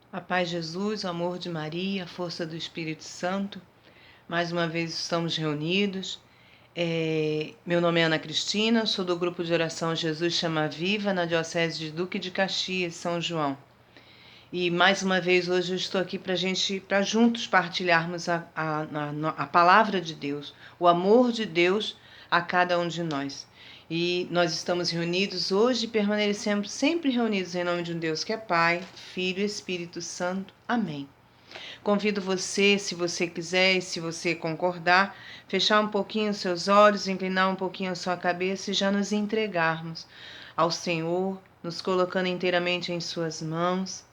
A paz de Jesus, o amor de Maria, a força do Espírito Santo. Mais uma vez estamos reunidos. Meu nome é Ana Cristina, sou do grupo de oração Jesus Chama Viva, na Diocese de Duque de Caxias, São João. E mais uma vez hoje eu estou aqui para juntos partilharmos a palavra de Deus, o amor de Deus a cada um de nós. E nós estamos reunidos hoje e permanecemos sempre reunidos em nome de um Deus que é Pai, Filho e Espírito Santo. Amém. Convido você, se você quiser e se você concordar, fechar um pouquinho os seus olhos, inclinar um pouquinho a sua cabeça e já nos entregarmos ao Senhor, nos colocando inteiramente em suas mãos,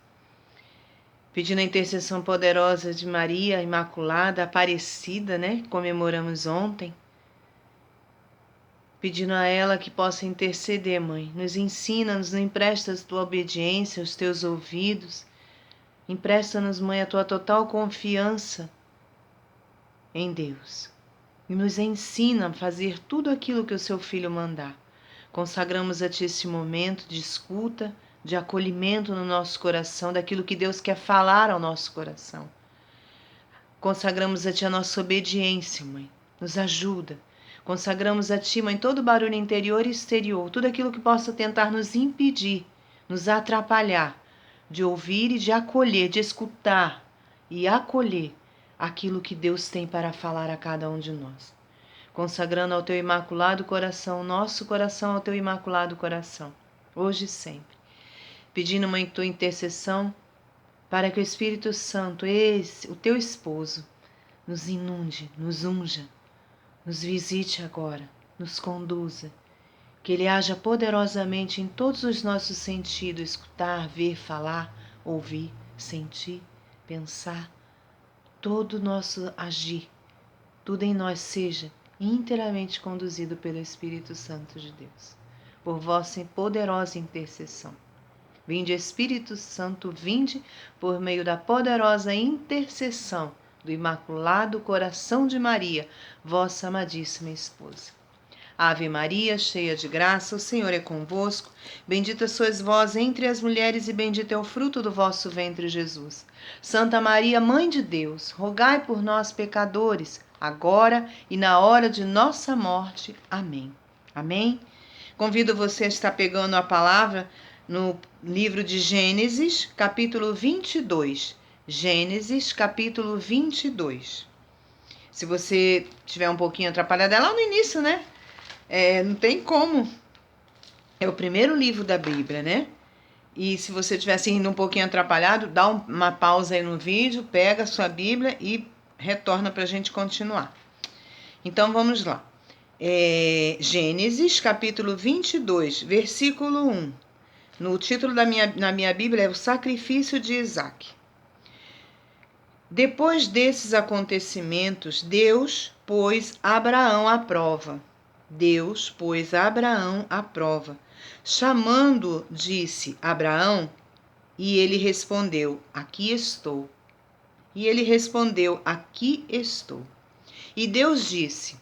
pedindo a intercessão poderosa de Maria Imaculada, Aparecida, né? Comemoramos ontem. Pedindo a ela que possa interceder, Mãe. Nos ensina, nos empresta a tua obediência, os teus ouvidos. Empresta-nos, Mãe, a tua total confiança em Deus. E nos ensina a fazer tudo aquilo que o seu Filho mandar. Consagramos a Ti esse momento de escuta, de acolhimento no nosso coração, daquilo que Deus quer falar ao nosso coração. Consagramos a Ti a nossa obediência, Mãe. Nos ajuda. Consagramos a Ti, Mãe, todo o barulho interior e exterior, tudo aquilo que possa tentar nos impedir, nos atrapalhar, de ouvir e de acolher, de escutar e acolher aquilo que Deus tem para falar a cada um de nós. Consagrando ao Teu Imaculado Coração, nosso coração ao Teu Imaculado Coração, hoje e sempre. Pedindo, Mãe, Tua intercessão para que o Espírito Santo, o Teu esposo, nos inunde, nos unja, nos visite agora, nos conduza, que Ele haja poderosamente em todos os nossos sentidos, escutar, ver, falar, ouvir, sentir, pensar, todo o nosso agir, tudo em nós seja inteiramente conduzido pelo Espírito Santo de Deus, por vossa poderosa intercessão. Vinde, Espírito Santo, vinde por meio da poderosa intercessão do Imaculado Coração de Maria, vossa amadíssima esposa. Ave Maria, cheia de graça, o Senhor é convosco. Bendita sois vós entre as mulheres e bendito é o fruto do vosso ventre, Jesus. Santa Maria, Mãe de Deus, rogai por nós, pecadores, agora e na hora de nossa morte. Amém. Amém? Convido você a estar pegando a palavra no livro de Gênesis, capítulo 22. Gênesis, capítulo 22. Se você tiver um pouquinho atrapalhado, é lá no início, né? Não tem como. É o primeiro livro da Bíblia, né? E se você estiver assim, indo um pouquinho atrapalhado, dá uma pausa aí no vídeo, pega a sua Bíblia e retorna para a gente continuar. Então vamos lá. Gênesis, capítulo 22, versículo 1. No título na minha Bíblia é o sacrifício de Isaque. Depois desses acontecimentos, Deus pôs Abraão à prova. Chamando, disse: Abraão, e ele respondeu: Aqui estou. E Deus disse: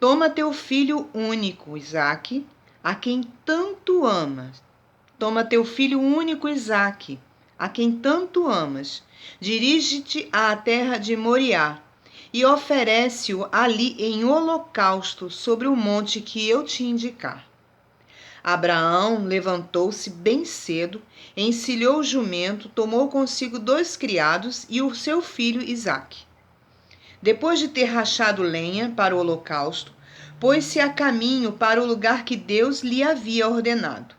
Toma teu filho único, Isaque, a quem tanto amas. Dirige-te à terra de Moriá e oferece-o ali em holocausto sobre o monte que eu te indicar. Abraão levantou-se bem cedo, encilhou o jumento, tomou consigo 2 criados e o seu filho Isaque. Depois de ter rachado lenha para o holocausto, pôs-se a caminho para o lugar que Deus lhe havia ordenado.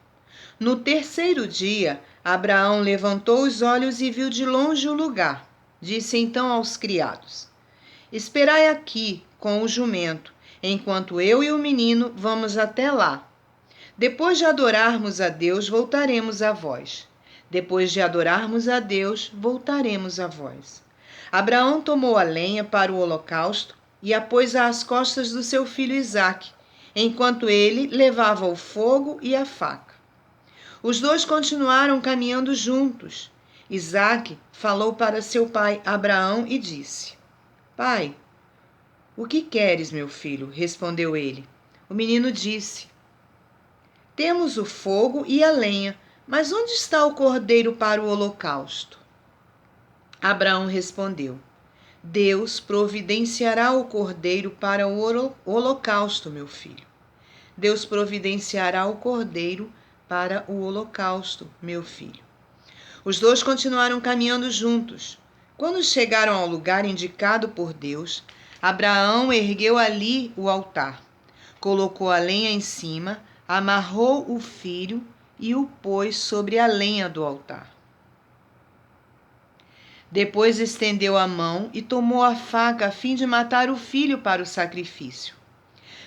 No 3º dia, Abraão levantou os olhos e viu de longe o lugar. Disse então aos criados: Esperai aqui com o jumento, enquanto eu e o menino vamos até lá. Depois de adorarmos a Deus, voltaremos a vós. Abraão tomou a lenha para o holocausto e a pôs às costas do seu filho Isaque, enquanto ele levava o fogo e a faca. Os 2 continuaram caminhando juntos. Isaque falou para seu pai Abraão e disse: Pai, o que queres, meu filho? Respondeu ele. O menino disse: Temos o fogo e a lenha, mas onde está o cordeiro para o holocausto? Abraão respondeu: Deus providenciará o cordeiro para o holocausto, meu filho. Deus providenciará o cordeiro para o holocausto, meu filho. Os dois continuaram caminhando juntos. Quando chegaram ao lugar indicado por Deus, Abraão ergueu ali o altar, colocou a lenha em cima, amarrou o filho e o pôs sobre a lenha do altar. Depois estendeu a mão e tomou a faca a fim de matar o filho para o sacrifício.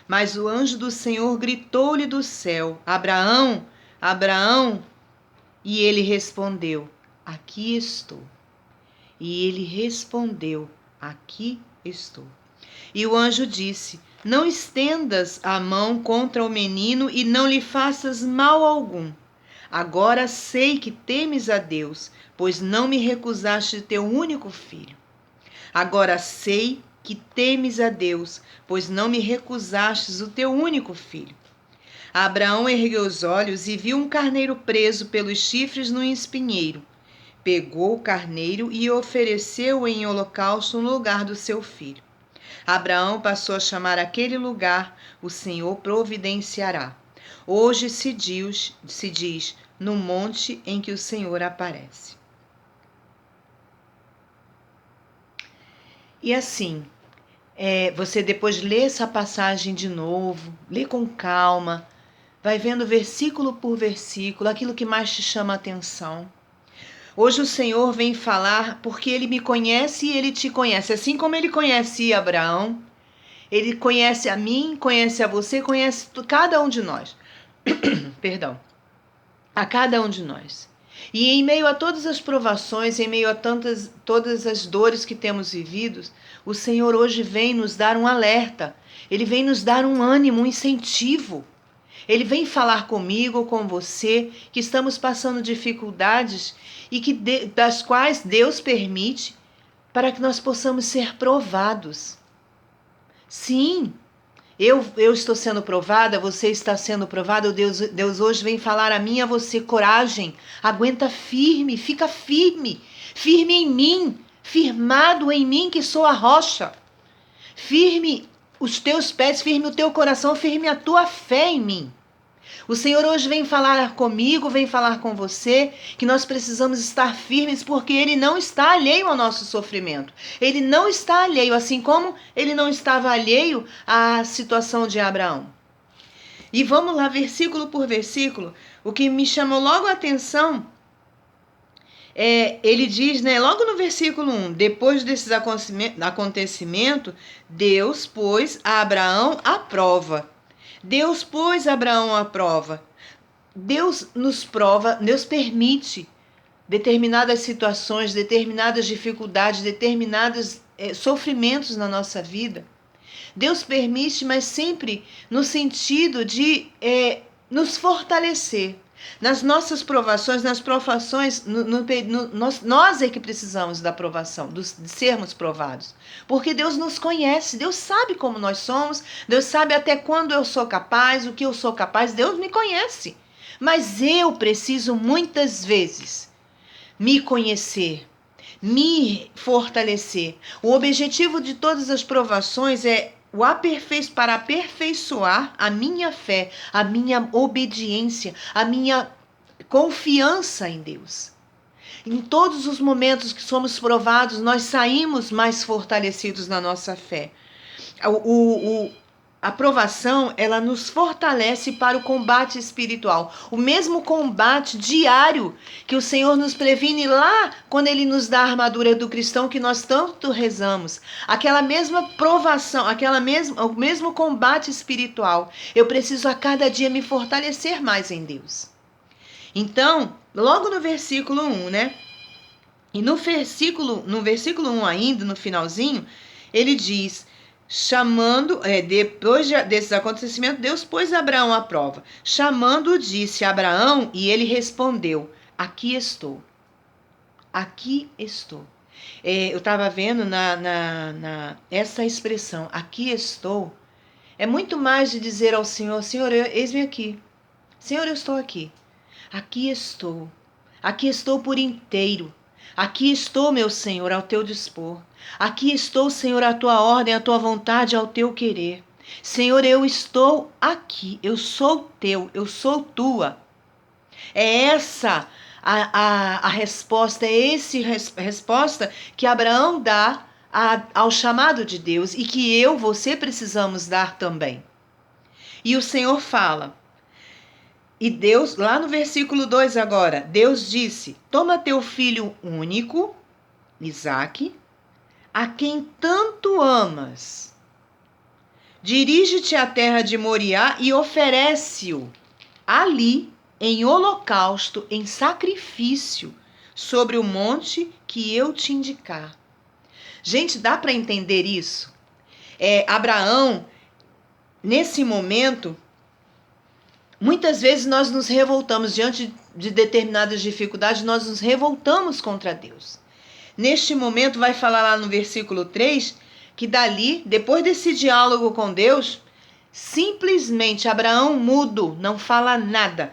Mas o anjo do Senhor gritou-lhe do céu: Abraão, Abraão! E ele respondeu: Aqui estou. E ele respondeu: Aqui estou. E o anjo disse: Não estendas a mão contra o menino e não lhe faças mal algum. Agora sei que temes a Deus, pois não me recusaste teu único filho. Agora sei que temes a Deus, pois não me recusastes o teu único filho. Abraão ergueu os olhos e viu um carneiro preso pelos chifres no espinheiro. Pegou o carneiro e ofereceu-o em holocausto no lugar do seu filho. Abraão passou a chamar aquele lugar: O Senhor providenciará. Hoje se diz no monte em que o Senhor aparece. E assim, você depois lê essa passagem de novo, lê com calma, vai vendo versículo por versículo aquilo que mais te chama a atenção. Hoje o Senhor vem falar porque Ele me conhece e Ele te conhece. Assim como Ele conhecia Abraão, Ele conhece a mim, conhece a você, conhece cada um de nós. Perdão. A cada um de nós. E em meio a todas as provações, em meio a todas as dores que temos vivido, o Senhor hoje vem nos dar um alerta. Ele vem nos dar um ânimo, um incentivo. Ele vem falar comigo, com você, que estamos passando dificuldades e das quais Deus permite para que nós possamos ser provados. Sim, eu estou sendo provada, você está sendo provado. Deus hoje vem falar a mim e a você: coragem, aguenta firme, fica firme, firme em mim, firmado em mim que sou a rocha. Firme os teus pés, firme o teu coração, firme a tua fé em mim. O Senhor hoje vem falar comigo, vem falar com você, que nós precisamos estar firmes porque Ele não está alheio ao nosso sofrimento. Ele não está alheio, assim como Ele não estava alheio à situação de Abraão. E vamos lá, versículo por versículo, o que me chamou logo a atenção ele diz, logo no versículo 1, depois desses acontecimentos, Deus pôs a Abraão à prova. Deus pôs Abraão à prova. Deus nos prova, Deus permite determinadas situações, determinadas dificuldades, determinados sofrimentos na nossa vida. Deus permite, mas sempre no sentido de nos fortalecer. Nas nossas provações, nas provações, nós é que precisamos da provação, de sermos provados. Porque Deus nos conhece, Deus sabe como nós somos, Deus sabe até quando eu sou capaz, o que eu sou capaz, Deus me conhece. Mas eu preciso muitas vezes me conhecer, me fortalecer. O objetivo de todas as provações é para aperfeiçoar a minha fé, a minha obediência, a minha confiança em Deus. Em todos os momentos que somos provados, nós saímos mais fortalecidos na nossa fé. A provação, ela nos fortalece para o combate espiritual. O mesmo combate diário que o Senhor nos previne lá quando Ele nos dá a armadura do cristão que nós tanto rezamos. Aquela mesma provação, o mesmo combate espiritual. Eu preciso a cada dia me fortalecer mais em Deus. Então, logo no versículo 1, E no versículo 1 ainda, no finalzinho, ele diz... depois desses acontecimentos, Deus pôs Abraão à prova. Chamando-o, disse Abraão, e ele respondeu: Aqui estou. Aqui estou. Eu estava vendo essa expressão, aqui estou, é muito mais de dizer ao Senhor: Senhor, eis-me aqui. Senhor, eu estou aqui. Aqui estou. Aqui estou por inteiro. Aqui estou, meu Senhor, ao teu dispor. Aqui estou, Senhor, à tua ordem, à tua vontade, ao teu querer. Senhor, eu estou aqui, eu sou teu, eu sou tua. É essa a resposta, é essa resposta que Abraão dá ao chamado de Deus e que você precisamos dar também. E o Senhor fala, e Deus, lá no versículo 2 agora, Deus disse: toma teu filho único, Isaque, a quem tanto amas, dirige-te à terra de Moriá e oferece-o ali em holocausto, em sacrifício, sobre o monte que eu te indicar. Gente, dá para entender isso? Abraão, nesse momento, muitas vezes nós nos revoltamos diante de determinadas dificuldades, nós nos revoltamos contra Deus. Neste momento, vai falar lá no versículo 3, que dali, depois desse diálogo com Deus, simplesmente Abraão mudo, não fala nada.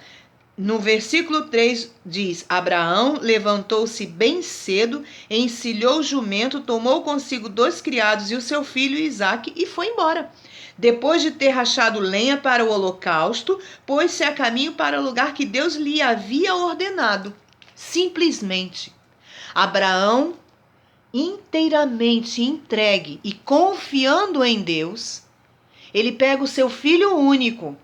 No versículo 3 diz: Abraão levantou-se bem cedo, encilhou o jumento, tomou consigo 2 criados e o seu filho Isaque e foi embora. Depois de ter rachado lenha para o holocausto, pôs-se a caminho para o lugar que Deus lhe havia ordenado. Simplesmente, Abraão, inteiramente entregue e confiando em Deus, ele pega o seu filho único.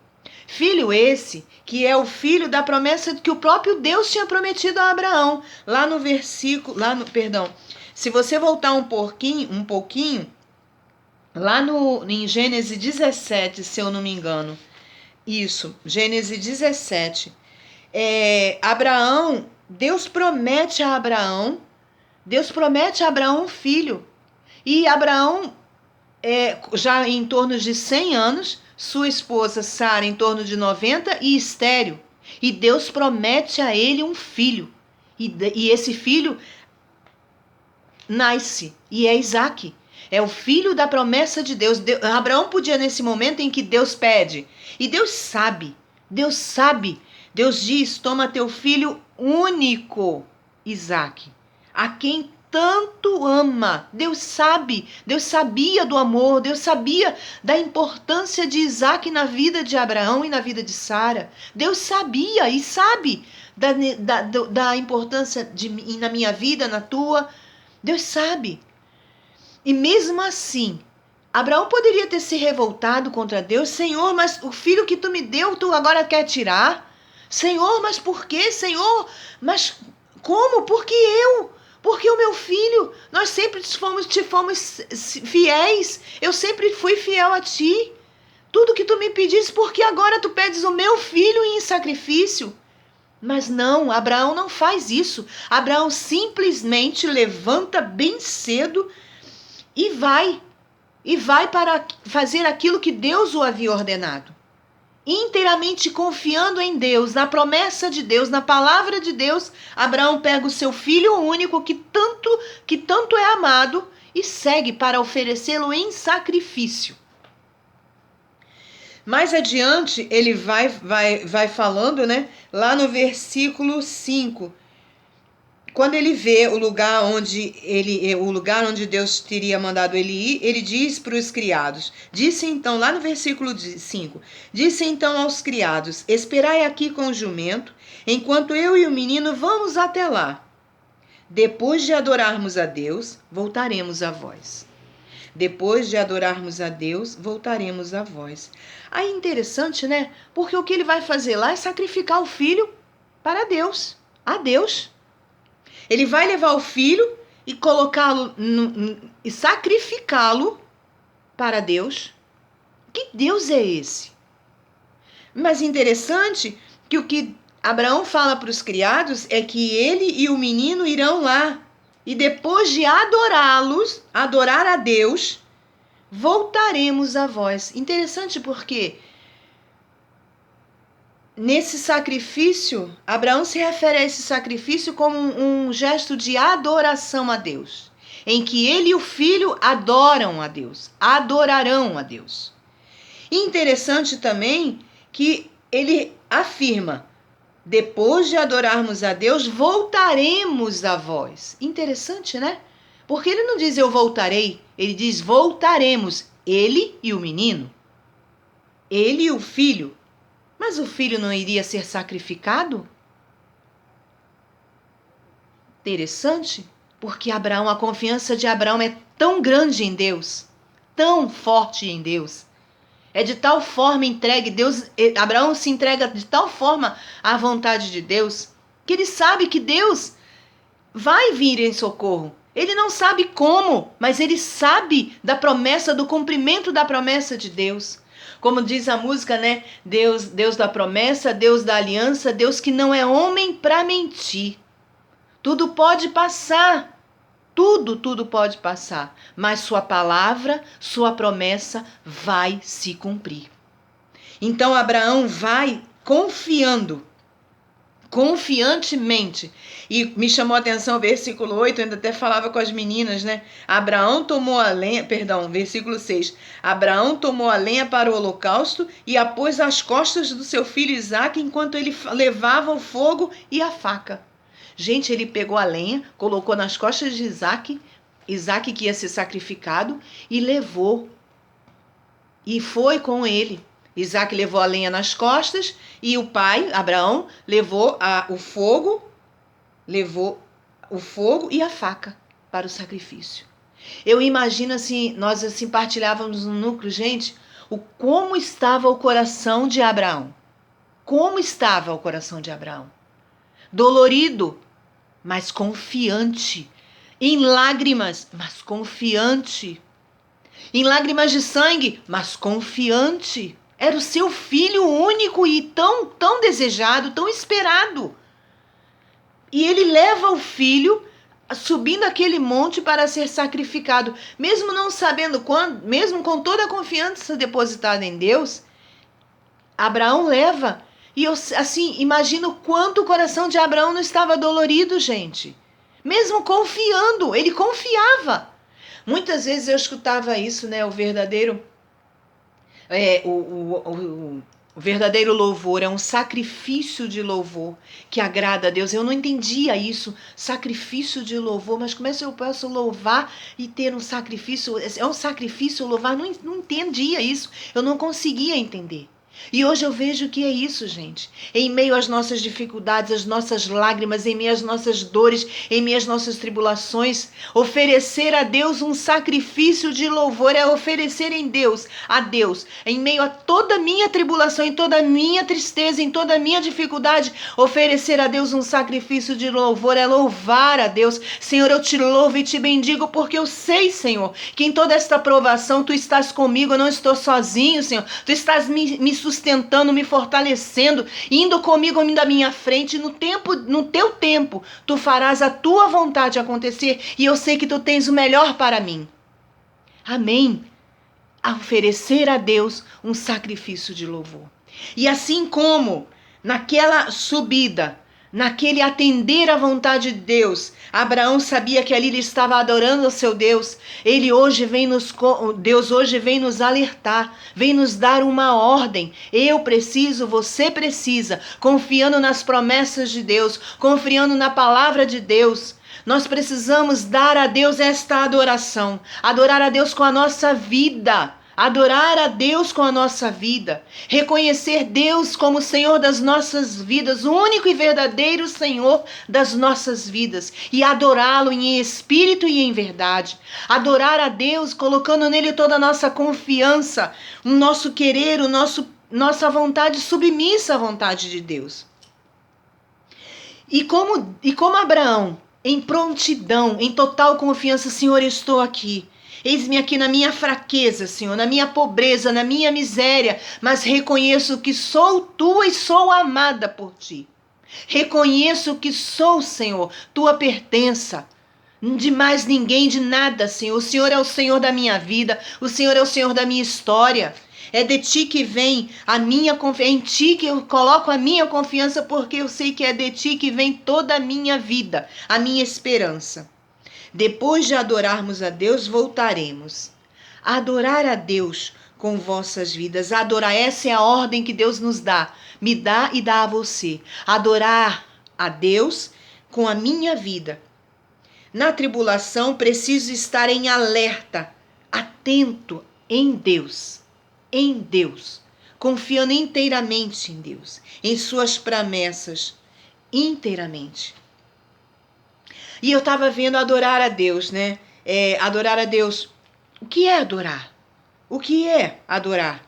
Filho esse que é o filho da promessa que o próprio Deus tinha prometido a Abraão. Lá no versículo, se você voltar um pouquinho, lá em Gênesis 17, se eu não me engano, isso, Gênesis 17, Abraão, Deus promete a Abraão um filho, e Abraão, já em torno de 100 anos, sua esposa Sara em torno de 90 e estéril. E Deus promete a ele um filho. E esse filho nasce, e é Isaque. É o filho da promessa de Deus. Abraão podia, nesse momento em que Deus pede, e Deus sabe. Deus diz: toma teu filho único, Isaque, a quem tanto ama. Deus sabia do amor, Deus sabia da importância de Isaque na vida de Abraão e na vida de Sara. Deus sabia e sabe da importância na minha vida, na tua. Deus sabe. E mesmo assim, Abraão poderia ter se revoltado contra Deus. Senhor, mas o filho que tu me deu, tu agora quer tirar? Senhor, mas por quê? Senhor, mas como? Por que eu? Porque o meu filho, nós sempre te fomos fiéis. Eu sempre fui fiel a ti. Tudo que tu me pediste, porque agora tu pedes o meu filho em sacrifício? Mas não, Abraão não faz isso. Abraão simplesmente levanta bem cedo e vai para fazer aquilo que Deus o havia ordenado. Inteiramente confiando em Deus, na promessa de Deus, na palavra de Deus, Abraão pega o seu filho único que tanto é amado e segue para oferecê-lo em sacrifício. Mais adiante ele vai falando, né? Lá no versículo 5, quando ele vê o lugar onde Deus teria mandado ele ir, ele diz para os criados, disse então, lá no versículo 5, disse então aos criados: esperai aqui com o jumento, enquanto eu e o menino vamos até lá. Depois de adorarmos a Deus, voltaremos a vós. Depois de adorarmos a Deus, voltaremos a vós. Aí interessante, né? Porque o que ele vai fazer lá é sacrificar o filho para Deus, a Deus. Ele vai levar o filho e colocá-lo e sacrificá-lo para Deus. Que Deus é esse? Mas interessante que o que Abraão fala para os criados é que ele e o menino irão lá. E depois de adorar a Deus, voltaremos a vós. Interessante porque nesse sacrifício, Abraão se refere a esse sacrifício como um gesto de adoração a Deus, em que ele e o filho adoram a Deus, adorarão a Deus. E interessante também que ele afirma: Depois de adorarmos a Deus, voltaremos a vós. Interessante, né? Porque ele não diz eu voltarei, ele diz voltaremos. Ele e o menino. Ele e o filho. Mas o filho não iria ser sacrificado? Interessante, porque Abraão, a confiança de Abraão é tão grande em Deus, tão forte em Deus. É de tal forma entregue, Abraão se entrega de tal forma à vontade de Deus, que ele sabe que Deus vai vir em socorro. Ele não sabe como, mas ele sabe da promessa, do cumprimento da promessa de Deus. Como diz a música, né? Deus da promessa, Deus da aliança, Deus que não é homem para mentir. Tudo pode passar. Tudo pode passar, mas sua palavra, sua promessa vai se cumprir. Então Abraão vai confiantemente. E me chamou a atenção o versículo 8, eu ainda até falava com as meninas, né? Versículo 6. Abraão tomou a lenha para o holocausto e a pôs às costas do seu filho Isaque enquanto ele levava o fogo e a faca. Gente, ele pegou a lenha, colocou nas costas de Isaque que ia ser sacrificado, e levou. E foi com ele. Isaque levou a lenha nas costas e o pai, Abraão, levou o fogo e a faca para o sacrifício. Eu imagino assim, nós assim partilhávamos no núcleo, gente, como estava o coração de Abraão. Como estava o coração de Abraão? Dolorido, mas confiante. Em lágrimas, mas confiante. Em lágrimas de sangue, mas confiante. Era o seu filho único e tão desejado, tão esperado. E ele leva o filho subindo aquele monte para ser sacrificado. Mesmo não sabendo quando, mesmo com toda a confiança depositada em Deus, Abraão leva. E eu, assim, imagino quanto o coração de Abraão não estava dolorido, gente. Mesmo confiando, ele confiava. Muitas vezes eu escutava isso, né? O verdadeiro louvor é um sacrifício de louvor que agrada a Deus. Eu não entendia isso, sacrifício de louvor, mas como é que eu posso louvar e ter um sacrifício? É um sacrifício louvar? Não entendia isso, eu não conseguia entender. E hoje eu vejo que é isso, gente. Em meio às nossas dificuldades, às nossas lágrimas, em meio às nossas dores, em meio às nossas tribulações, oferecer a Deus um sacrifício de louvor é oferecer a Deus, em meio a toda a minha tribulação, em toda a minha tristeza, em toda a minha dificuldade, oferecer a Deus um sacrifício de louvor é louvar a Deus. Senhor, eu te louvo e te bendigo porque eu sei, Senhor, que em toda esta provação tu estás comigo, eu não estou sozinho, Senhor. Tu estás me sustentando, me fortalecendo, indo comigo da minha frente. No teu tempo, tu farás a tua vontade acontecer e eu sei que tu tens o melhor para mim. Amém. A oferecer a Deus um sacrifício de louvor. E assim como naquela subida, naquele atender à vontade de Deus, Abraão sabia que ali ele estava adorando ao seu Deus. Deus hoje vem nos alertar, vem nos dar uma ordem. Eu preciso, você precisa, confiando nas promessas de Deus, confiando na palavra de Deus. Nós precisamos dar a Deus esta adoração, adorar a Deus com a nossa vida. Adorar a Deus com a nossa vida, reconhecer Deus como Senhor das nossas vidas, o único e verdadeiro Senhor das nossas vidas, e adorá-lo em espírito e em verdade. Adorar a Deus colocando nele toda a nossa confiança, o nosso querer, nossa vontade submissa à vontade de Deus. E como Abraão, em prontidão, em total confiança, Senhor, eu estou aqui. Eis-me aqui na minha fraqueza, Senhor, na minha pobreza, na minha miséria, mas reconheço que sou tua e sou amada por ti. Reconheço que sou, Senhor, tua pertença. De mais ninguém, de nada, Senhor. O Senhor é o Senhor da minha vida, o Senhor é o Senhor da minha história. É de ti que vem a minha confiança, é em ti que eu coloco a minha confiança, porque eu sei que é de ti que vem toda a minha vida, a minha esperança. Depois de adorarmos a Deus, voltaremos. Adorar a Deus com vossas vidas. Adorar, essa é a ordem que Deus nos dá. Me dá e dá a você. Adorar a Deus com a minha vida. Na tribulação, preciso estar em alerta, atento em Deus, confiando inteiramente em Deus, em suas promessas, inteiramente. E eu estava vendo adorar a Deus, né? Adorar a Deus. O que é adorar? O que é adorar?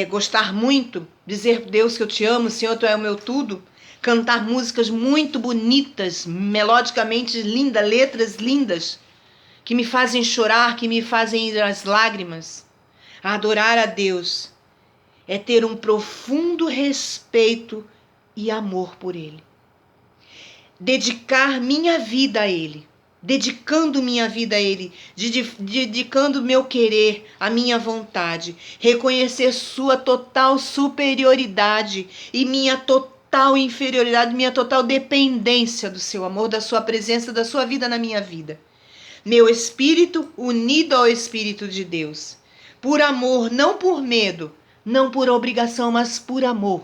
Gostar muito, dizer Deus que eu te amo, Senhor, tu é o meu tudo. Cantar músicas muito bonitas, melodicamente lindas, letras lindas, que me fazem chorar, que me fazem ir às lágrimas. Adorar a Deus é ter um profundo respeito e amor por Ele. Dedicar minha vida a Ele, dedicando minha vida a Ele, dedicando meu querer, a minha vontade, reconhecer sua total superioridade e minha total inferioridade, minha total dependência do seu amor, da sua presença, da sua vida na minha vida. Meu espírito unido ao Espírito de Deus, por amor, não por medo, não por obrigação, mas por amor.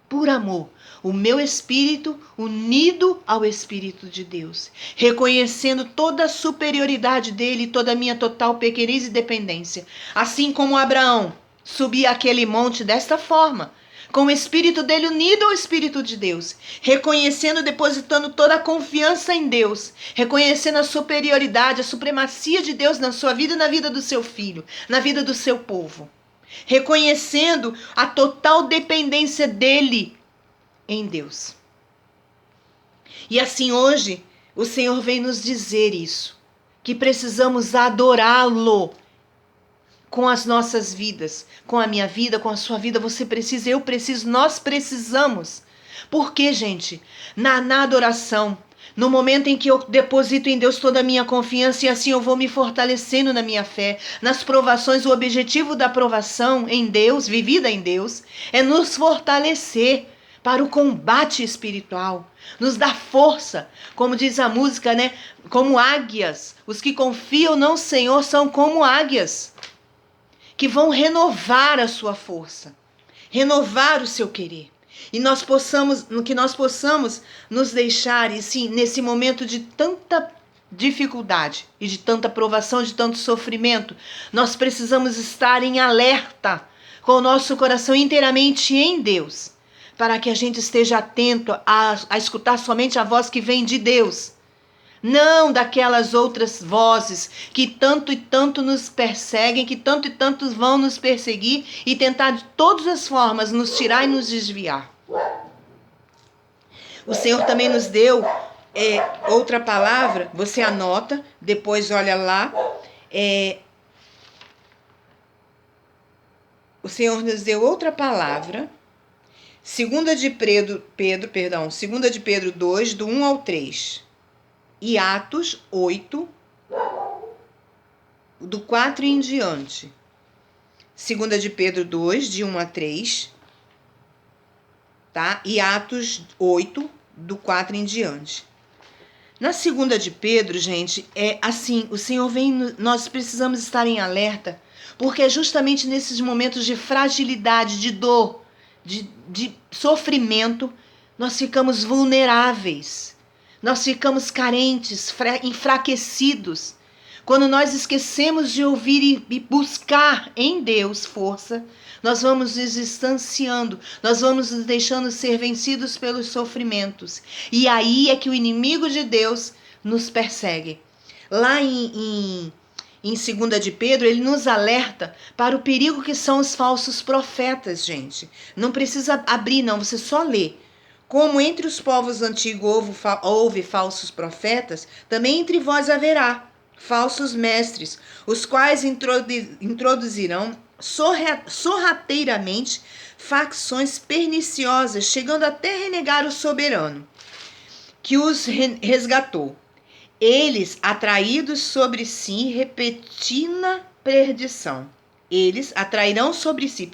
Por amor. O meu espírito unido ao Espírito de Deus, reconhecendo toda a superioridade dele, toda a minha total pequenez e dependência. Assim como Abraão subia aquele monte desta forma, com o espírito dele unido ao Espírito de Deus, reconhecendo, depositando toda a confiança em Deus, reconhecendo a superioridade, a supremacia de Deus na sua vida e na vida do seu filho, na vida do seu povo. Reconhecendo a total dependência dele em Deus. E assim hoje o Senhor vem nos dizer isso, que precisamos adorá-lo com as nossas vidas, com a minha vida, com a sua vida. Você precisa, eu preciso, nós precisamos. Porque, gente, na adoração, no momento em que eu deposito em Deus toda a minha confiança e assim eu vou me fortalecendo na minha fé, nas provações, o objetivo da provação em Deus, vivida em Deus, é nos fortalecer para o combate espiritual, nos dá força, como diz a música, né? Como águias, os que confiam no Senhor são como águias, que vão renovar a sua força, renovar o seu querer. E que nós possamos nos deixar, e sim, nesse momento de tanta dificuldade e de tanta provação, de tanto sofrimento, nós precisamos estar em alerta, com o nosso coração inteiramente em Deus, para que a gente esteja atento a escutar somente a voz que vem de Deus, não daquelas outras vozes que tanto e tanto nos perseguem, que tanto e tanto vão nos perseguir e tentar de todas as formas nos tirar e nos desviar. O Senhor também nos deu outra palavra, você anota, depois olha lá. O Senhor nos deu outra palavra, 2 de Pedro 2, do 1 ao 3. E Atos 8, do 4 em diante. 2 de Pedro 2, de 1 a 3. Tá? E Atos 8, do 4 em diante. Na 2 de Pedro, gente, é assim, o Senhor vem, nós precisamos estar em alerta, porque é justamente nesses momentos de fragilidade, de dor, de sofrimento, nós ficamos vulneráveis, nós ficamos carentes, enfraquecidos. Quando nós esquecemos de ouvir e buscar em Deus força, nós vamos nos distanciando, nós vamos nos deixando ser vencidos pelos sofrimentos. E aí é que o inimigo de Deus nos persegue. Lá em 2 de Pedro, ele nos alerta para o perigo que são os falsos profetas, gente. Não precisa abrir, não, você só lê. Como entre os povos antigos houve falsos profetas, também entre vós haverá falsos mestres, os quais introduzirão sorrateiramente facções perniciosas, chegando até renegar o soberano que os resgatou. Eles atraídos sobre si repentina perdição. Eles atrairão sobre si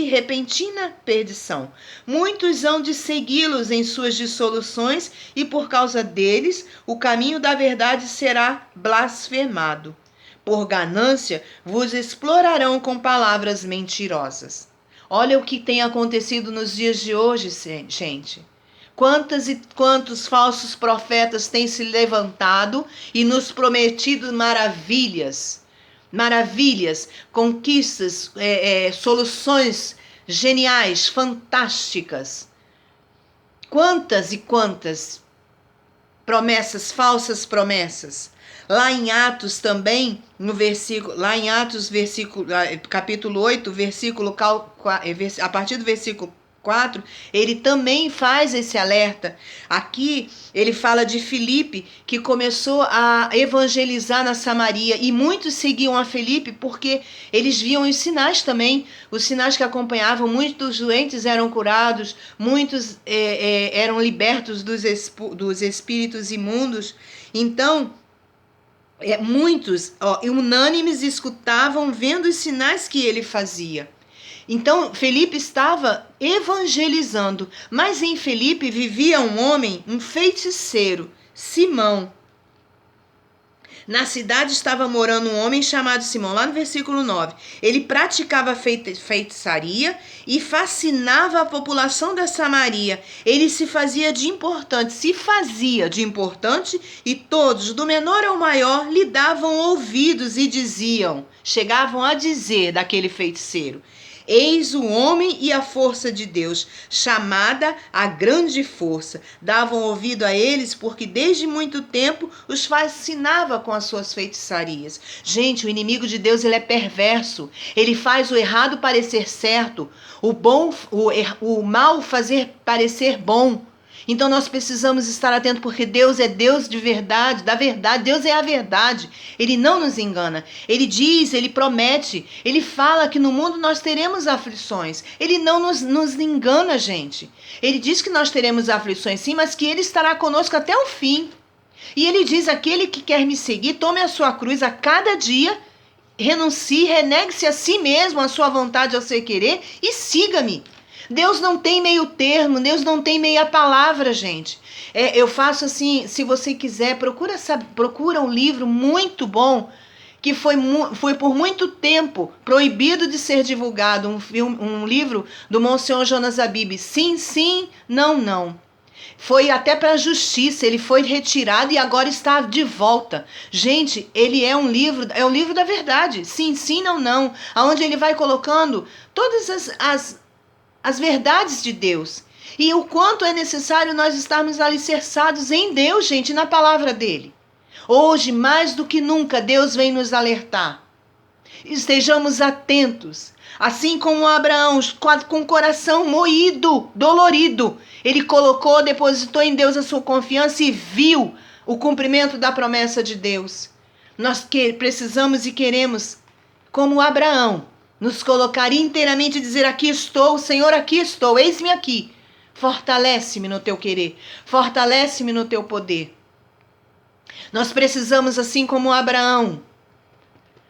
repentina perdição. Muitos hão de segui-los em suas dissoluções, e por causa deles o caminho da verdade será blasfemado. por ganância, vos explorarão com palavras mentirosas. Olha o que tem acontecido nos dias de hoje, gente. Quantas e quantos falsos profetas têm se levantado e nos prometido maravilhas, conquistas, soluções geniais, fantásticas. Quantas e quantas promessas, falsas promessas. Lá em Atos também, capítulo 8, a partir do versículo 4, ele também faz esse alerta. Aqui ele fala de Filipe, que começou a evangelizar na Samaria, e muitos seguiam a Filipe porque eles viam os sinais também, os sinais que acompanhavam. Muitos doentes eram curados, muitos eram libertos dos espíritos imundos. Então, muitos unânimes escutavam, vendo os sinais que ele fazia. Então, Felipe estava evangelizando, mas em Felipe vivia um homem, um feiticeiro, Simão. Na cidade estava morando um homem chamado Simão, lá no versículo 9. Ele praticava feitiçaria e fascinava a população da Samaria. Ele se fazia de importante, e todos, do menor ao maior, lhe davam ouvidos e chegavam a dizer daquele feiticeiro: eis o homem e a força de Deus, chamada a grande força. Davam ouvido a eles porque desde muito tempo os fascinava com as suas feitiçarias. Gente, o inimigo de Deus, ele é perverso. Ele faz o errado parecer certo, o mal fazer parecer bom. Então nós precisamos estar atentos, porque Deus é Deus de verdade, da verdade. Deus é a verdade. Ele não nos engana. Ele diz, ele promete, ele fala que no mundo nós teremos aflições. Ele não nos engana, gente. Ele diz que nós teremos aflições, sim, mas que ele estará conosco até o fim. E ele diz: aquele que quer me seguir, tome a sua cruz a cada dia, renuncie, renegue-se a si mesmo, a sua vontade, ao seu querer, e siga-me. Deus não tem meio termo, Deus não tem meia palavra, gente. Eu faço assim, se você quiser, procura um livro muito bom, que foi por muito tempo proibido de ser divulgado, um livro do Monsenhor Jonas Abib, Sim, Sim, Não, Não. Foi até para a justiça, ele foi retirado e agora está de volta. Gente, ele é um livro da verdade, Sim, Sim, Não, Não, onde ele vai colocando todas as verdades de Deus. E o quanto é necessário nós estarmos alicerçados em Deus, gente, na palavra dele. Hoje, mais do que nunca, Deus vem nos alertar. Estejamos atentos. Assim como Abraão, com o coração moído, dolorido, ele depositou em Deus a sua confiança e viu o cumprimento da promessa de Deus. Nós precisamos e queremos, como Abraão, nos colocar inteiramente e dizer: aqui estou, Senhor, aqui estou, eis-me aqui. Fortalece-me no teu querer, fortalece-me no teu poder. Nós precisamos, assim como Abraão,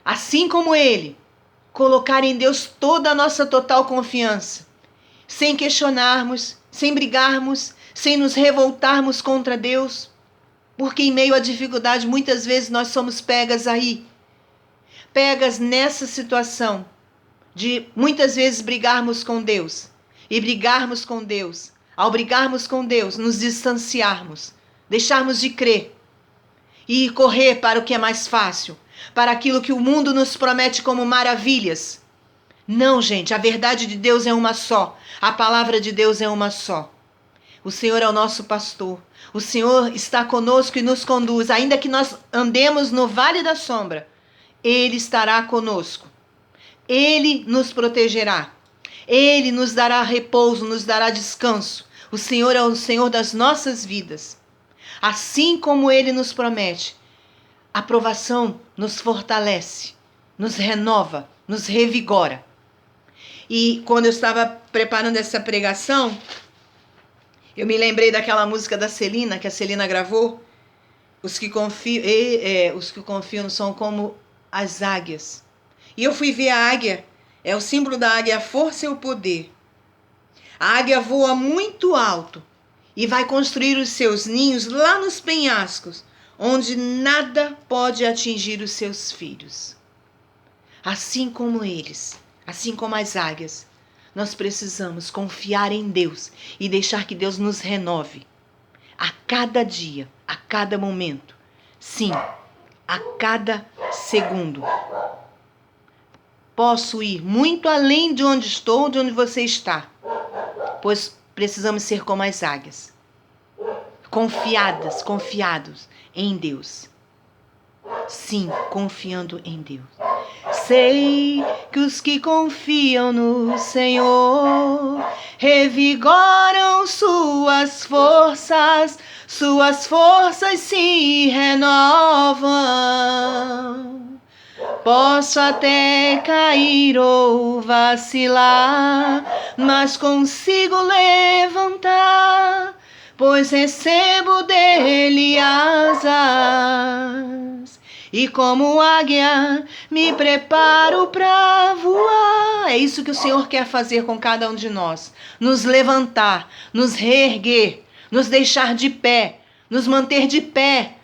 assim como ele, colocar em Deus toda a nossa total confiança, sem questionarmos, sem brigarmos, sem nos revoltarmos contra Deus, porque em meio à dificuldade muitas vezes nós somos pegas nessa situação de muitas vezes brigarmos com Deus, e brigarmos com Deus, ao brigarmos com Deus, nos distanciarmos, deixarmos de crer e correr para o que é mais fácil, para aquilo que o mundo nos promete como maravilhas. Não, gente, a verdade de Deus é uma só, a palavra de Deus é uma só. O Senhor é o nosso pastor, o Senhor está conosco e nos conduz, ainda que nós andemos no vale da sombra, Ele estará conosco. Ele nos protegerá. Ele nos dará repouso, nos dará descanso. O Senhor é o Senhor das nossas vidas. Assim como Ele nos promete, a aprovação nos fortalece, nos renova, nos revigora. E quando eu estava preparando essa pregação, eu me lembrei daquela música da Celina, que a Celina gravou. Os que confiam são como as águias. E eu fui ver a águia, é o símbolo da águia, a força e o poder. A águia voa muito alto e vai construir os seus ninhos lá nos penhascos, onde nada pode atingir os seus filhos. Assim como eles, assim como as águias, nós precisamos confiar em Deus e deixar que Deus nos renove a cada dia, a cada momento. Sim, a cada segundo. Posso ir muito além de onde estou, de onde você está, pois precisamos ser como as águias, confiados em Deus. Sim, confiando em Deus. Sei que os que confiam no Senhor revigoram suas forças se renovam. Posso até cair ou vacilar, mas consigo levantar, pois recebo dele asas. E como águia me preparo para voar. É isso que o Senhor quer fazer com cada um de nós. Nos levantar, nos reerguer, nos deixar de pé, nos manter de pé.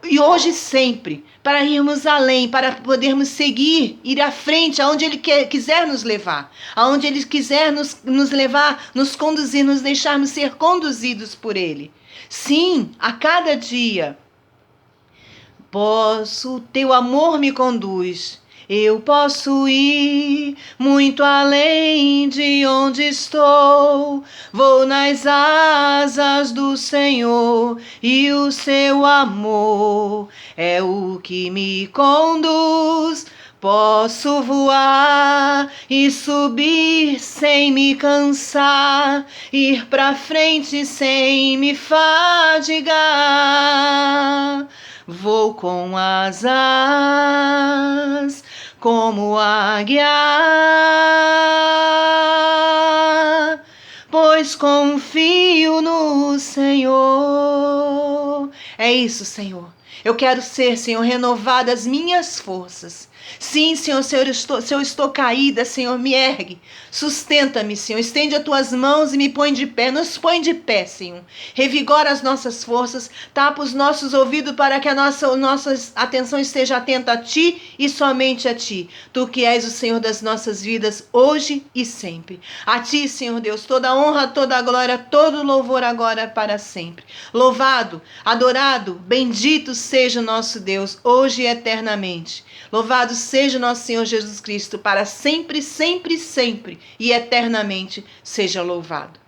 E hoje e sempre, para irmos além, para podermos seguir, ir à frente, aonde Ele quiser nos levar. Aonde Ele quiser nos levar, nos conduzir, nos deixarmos ser conduzidos por Ele. Sim, a cada dia. Teu amor me conduz. Eu posso ir muito além de onde estou. Vou nas asas do Senhor e o seu amor é o que me conduz. Posso voar e subir sem me cansar, ir pra frente sem me fadigar. Vou com asas como águia, pois confio no Senhor. É isso, Senhor. Eu quero ser, Senhor, renovada as minhas forças. Sim, Senhor, se eu estou caída, Senhor, me ergue. Sustenta-me, Senhor. Estende as tuas mãos e me põe de pé. Nos põe de pé, Senhor. Revigora as nossas forças. Tapa os nossos ouvidos para que a nossa atenção esteja atenta a Ti e somente a Ti. Tu que és o Senhor das nossas vidas, hoje e sempre. A Ti, Senhor Deus, toda a honra, toda a glória, todo o louvor agora para sempre. Louvado, adorado, bendito seja o nosso Deus, hoje e eternamente. Louvado seja o nosso Senhor Jesus Cristo, para sempre, sempre, sempre e eternamente seja louvado.